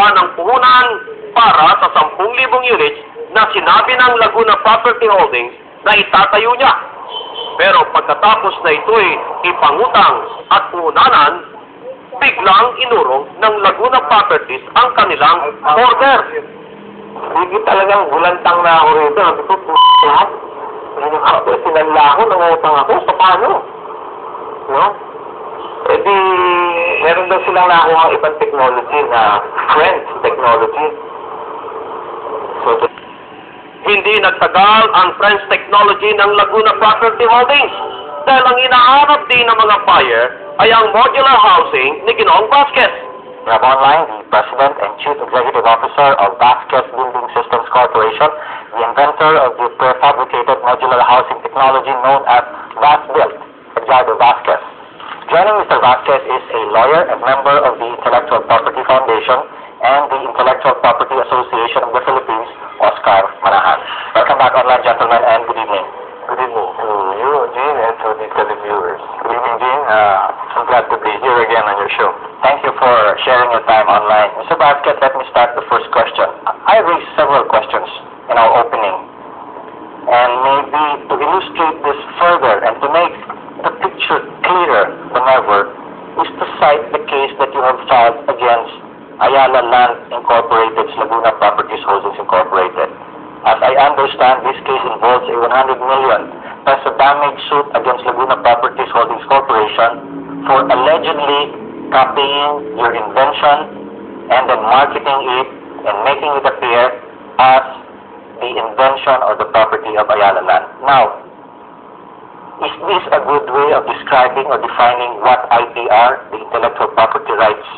ng puhunan para sa 10,000 units na sinabi ng Laguna Property Holdings na itatayo niya. Pero pagkatapos na ito'y ipangutang at puhunanan, biglang inurong ng Laguna Properties ang kanilang order. Hindi talagang bulantang na ako rito. Sabi ko, lahat. Sinanla ako, nangutang ako. So, paano? No? Eh di, meron daw silang nakuha ibang technology na French technology. So, Hindi nagtagal ang French technology ng Laguna Property Holdings dahil ang inaarap din ng mga buyer ay ang modular housing ni Ginoong Vasquez. we have online the President and Chief Executive Officer of Vasquez Building Systems Corporation, the inventor of the prefabricated modular housing technology known as VasBuilt, Edgardo Vasquez. Joining Mr. Vasquez is a lawyer and member of the Intellectual Property Foundation and the Intellectual Property Association of the Philippines, Oscar Manahan. Welcome back online, gentlemen, and good evening. Good evening to you, Gene, and to the televiewers. Good evening, Gene. I'm glad to be here again on your show. Thank you for sharing your time online. Mr. Vasquez, let me start the first question. I raised several questions in our opening. And maybe to illustrate this further and to make the picture clearer than ever is to cite the case that you have filed against Ayala Land Incorporated's Laguna Properties Holdings Incorporated. As I understand, this case involves a 100 million peso damage suit against Laguna Properties Holdings Corporation for allegedly copying your invention and then marketing it and making it appear as the invention or the property of Ayala Land. Now, is this a good way of describing or defining what IPR, the Intellectual Property Rights